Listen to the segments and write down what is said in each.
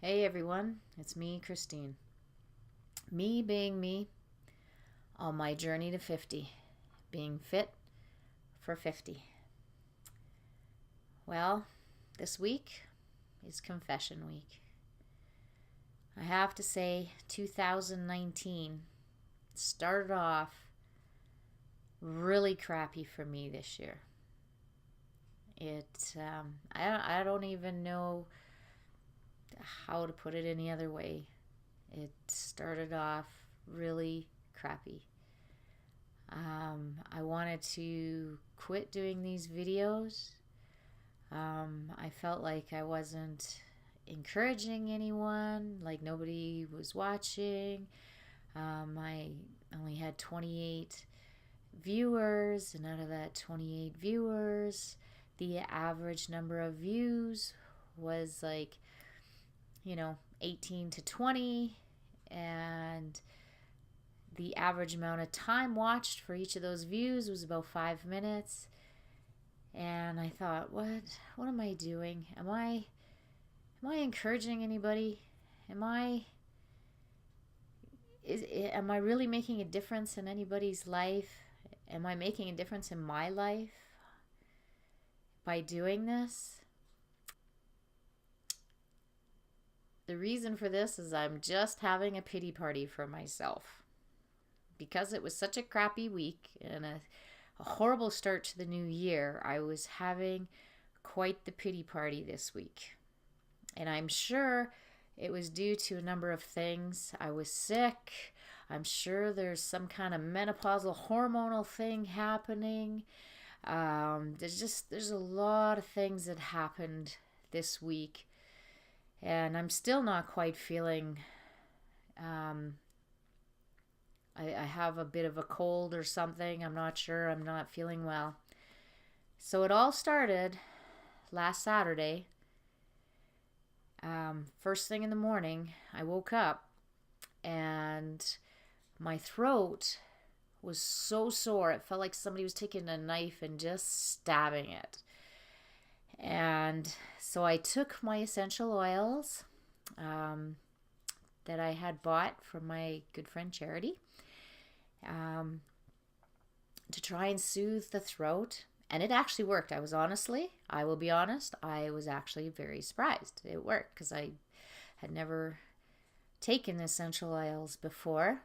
Hey everyone, it's me, Christine. Me being me on my journey to 50, being fit for 50. Well, this week is confession week. I have to say, 2019 started off really crappy for me this year. I don't even know how to put it any other way. It started off really crappy. I wanted to quit doing these videos. I felt like I wasn't encouraging anyone, like nobody was watching. I only had 28 viewers, and out of that 28 viewers, the average number of views was like, 18 to 20, and the average amount of time watched for each of those views was about 5 minutes. And I thought, what am I doing? Am I encouraging anybody? Am I am I really making a difference in anybody's life? Am I making a difference in my life by doing this? The reason for this is I'm just having a pity party for myself. Because it was such a crappy week and a horrible start to the new year, I was having quite the pity party this week. And I'm sure it was due to a number of things. I was sick. I'm sure there's some kind of menopausal hormonal thing happening. There's a lot of things that happened this week, and I'm still not quite feeling. I have a bit of a cold or something. I'm not sure. I'm not feeling well. So it all started last Saturday. First thing in the morning, I woke up and my throat was so sore. It felt like somebody was taking a knife and just stabbing it. And so I took my essential oils that I had bought from my good friend Charity to try and soothe the throat. And it actually worked. I will be honest, I was actually very surprised. It worked because I had never taken essential oils before.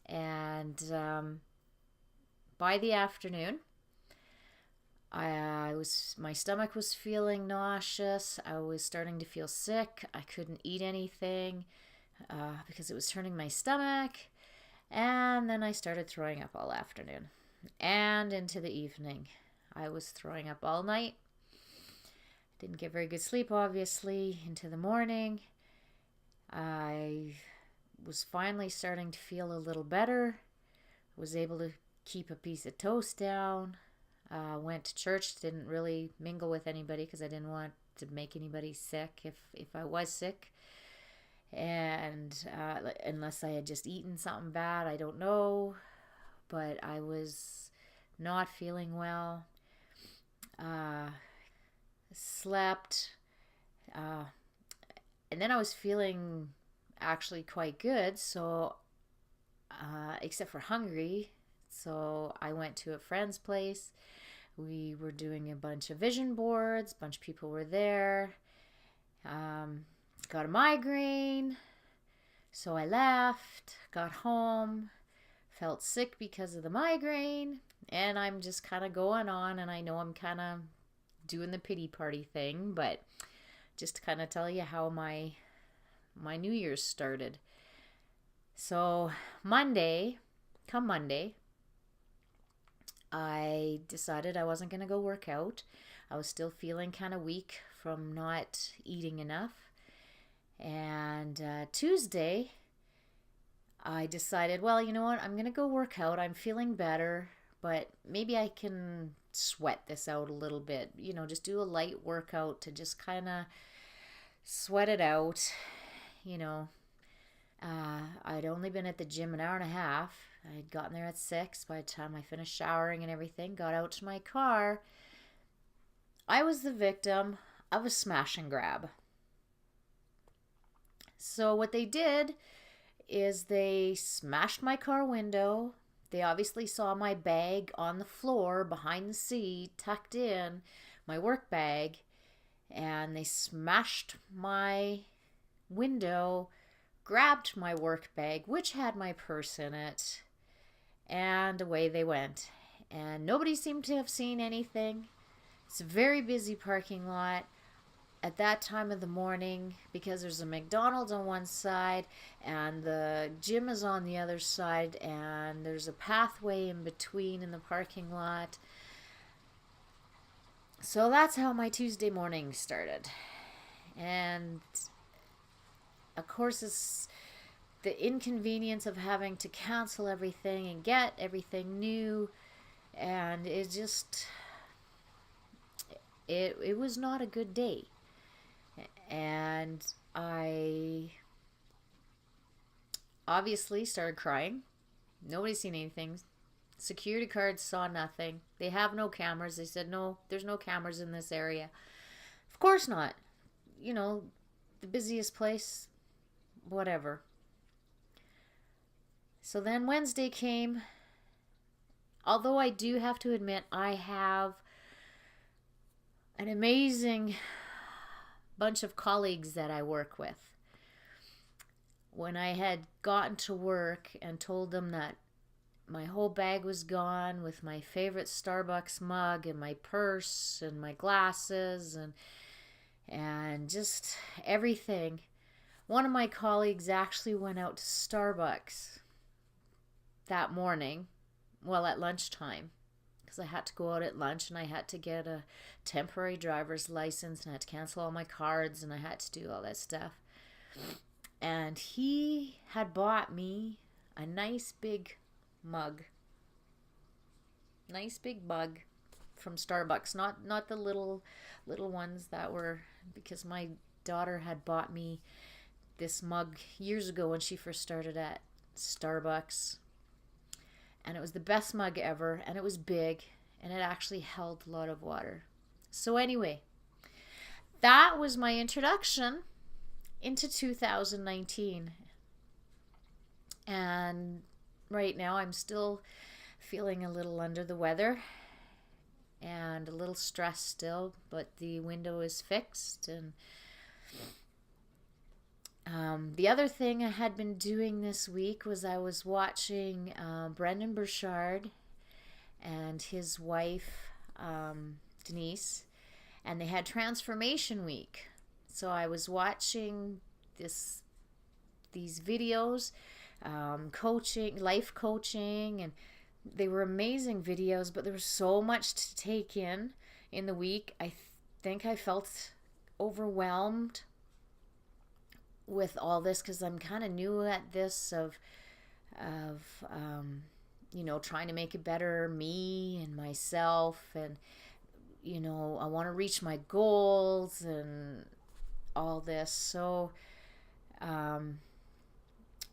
And by the afternoon, my stomach was feeling nauseous. I was starting to feel sick. I couldn't eat anything because it was turning my stomach. And then I started throwing up all afternoon and into the evening. I was throwing up all night. Didn't get very good sleep, obviously, into the morning. I was finally starting to feel a little better. Was able to keep a piece of toast down. Went to church. Didn't really mingle with anybody because I didn't want to make anybody sick if I was sick. And unless I had just eaten something bad, I don't know. But I was not feeling well. Slept. And then I was feeling actually quite good. So, except for hungry. So I went to a friend's place. We were doing a bunch of vision boards. A bunch of people were there. Got a migraine. So I left, got home, felt sick because of the migraine, and I'm just kind of going on, and I know I'm kind of doing the pity party thing, but just to kind of tell you how my New Year's started. So Monday, I decided I wasn't going to go work out. I was still feeling kind of weak from not eating enough. And Tuesday, I decided, well, you know what? I'm going to go work out. I'm feeling better, but maybe I can sweat this out a little bit. Just do a light workout to just kind of sweat it out. I'd only been at the gym an hour and a half. I'd gotten there at 6. By the time I finished showering and everything, got out to my car, I was the victim of a smash and grab. So what they did is they smashed my car window. They obviously saw my bag on the floor behind the seat, tucked in, my work bag, and they smashed my window, grabbed my work bag, which had my purse in it, and away they went. And nobody seemed to have seen anything. It's a very busy parking lot at that time of the morning because there's a McDonald's on one side and the gym is on the other side, and there's a pathway in between in the parking lot. So that's how my Tuesday morning started. And of course, it's the inconvenience of having to cancel everything and get everything new, and it was not a good day. And I obviously started crying. Nobody seen anything. Security guards saw nothing. They have no cameras. They said, no, there's no cameras in this area. Of course not. You know, the busiest place, whatever. So then Wednesday came. Although I do have to admit, I have an amazing bunch of colleagues that I work with. When I had gotten to work and told them that my whole bag was gone with my favorite Starbucks mug and my purse and my glasses and just everything, one of my colleagues actually went out to Starbucks that morning, well, at lunchtime, because I had to go out at lunch and I had to get a temporary driver's license and I had to cancel all my cards and I had to do all that stuff. And he had bought me a nice big mug. Nice big mug from Starbucks. Not the little ones that were, because my daughter had bought me this mug years ago when she first started at Starbucks. And it was the best mug ever, and it was big, and it actually held a lot of water. So anyway, that was my introduction into 2019. And right now I'm still feeling a little under the weather and a little stressed still, but the window is fixed. And the other thing I had been doing this week was I was watching Brendon Burchard and his wife Denise, and they had Transformation Week. So I was watching these videos, life coaching, and they were amazing videos, but there was so much to take in the week. I think I felt overwhelmed with all this because I'm kind of new at this of trying to make it better me and myself, and I want to reach my goals and all this. So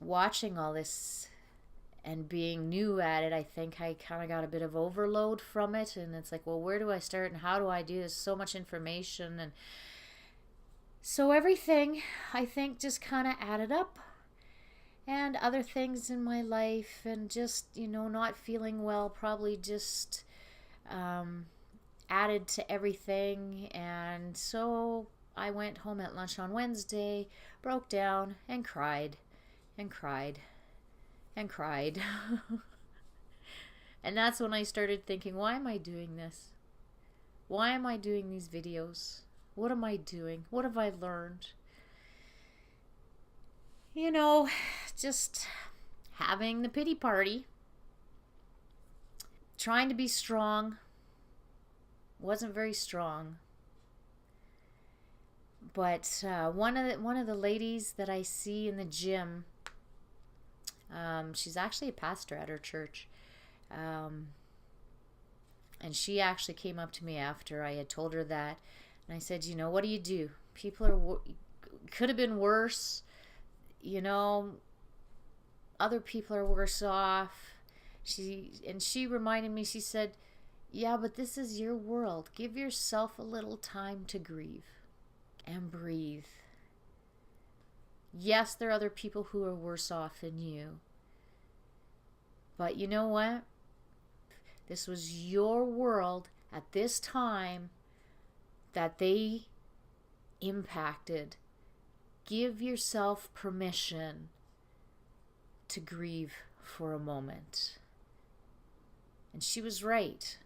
watching all this and being new at it, I think I kind of got a bit of overload from it, and it's like, well, where do I start and how do I do this? So much information, and so everything, I think, just kind of added up, and other things in my life, and just, not feeling well probably just added to everything. And so I went home at lunch on Wednesday, broke down, and cried, and cried, and cried. And that's when I started thinking, why am I doing this? Why am I doing these videos? What am I doing? What have I learned? Just having the pity party. Trying to be strong. Wasn't very strong. But one of the ladies that I see in the gym, she's actually a pastor at her church. And she actually came up to me after I had told her that. And I said, what do you do? People could have been worse. Other people are worse off. She reminded me, she said, yeah, but this is your world. Give yourself a little time to grieve and breathe. Yes, there are other people who are worse off than you. But you know what? This was your world at this time that they impacted. Give yourself permission to grieve for a moment. And she was right.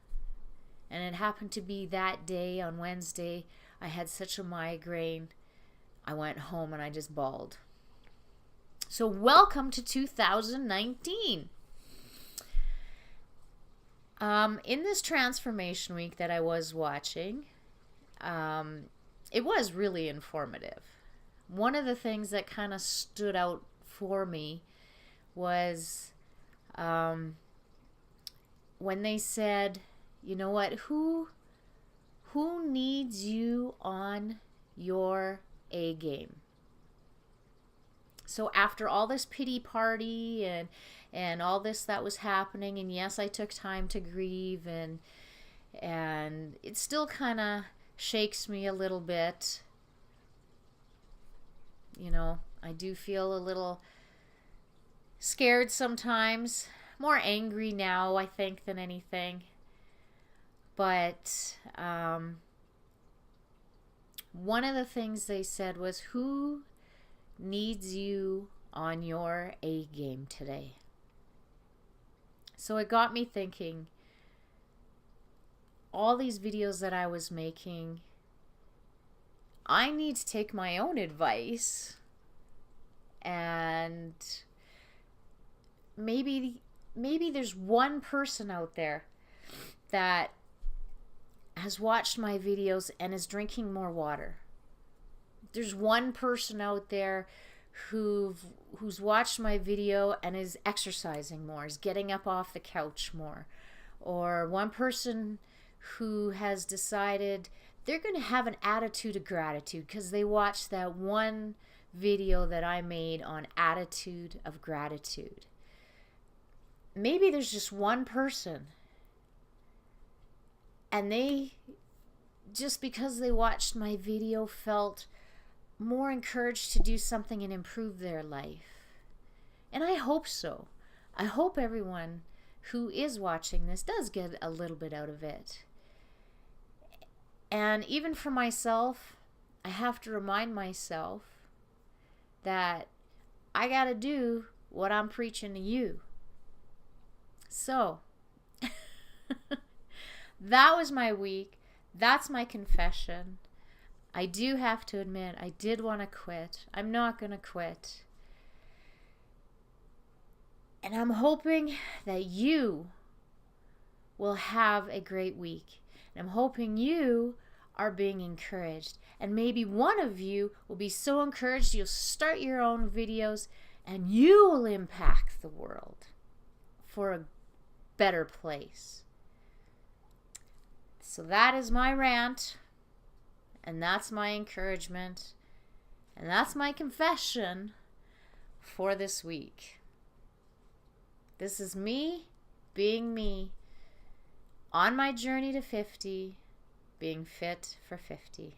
And it happened to be that day on Wednesday, I had such a migraine. I went home and I just bawled. So welcome to 2019. In this transformation week that I was watching, it was really informative. One of the things that kind of stood out for me was when they said, you know what, who needs you on your A game? So after all this pity party and all this that was happening, and yes, I took time to grieve, and it still kind of shakes me a little bit. You know, I do feel a little scared sometimes, more angry now, I think, than anything. But one of the things they said was, who needs you on your A game today? So it got me thinking, all these videos that I was making, I need to take my own advice, and maybe there's one person out there that has watched my videos and is drinking more water. There's one person out there who's watched my video and is exercising more, is getting up off the couch more. Or one person who has decided they're going to have an attitude of gratitude because they watched that one video that I made on attitude of gratitude. Maybe there's just one person, and they, just because they watched my video, felt more encouraged to do something and improve their life. And I hope so. I hope everyone who is watching this does get a little bit out of it. And even for myself, I have to remind myself that I got to do what I'm preaching to you. So, that was my week. That's my confession. I do have to admit, I did want to quit. I'm not going to quit. And I'm hoping that you will have a great week. And I'm hoping you are being encouraged. And maybe one of you will be so encouraged you'll start your own videos and you will impact the world for a better place. So that is my rant. And that's my encouragement. And that's my confession for this week. This is me being me on my journey to 50, being fit for 50.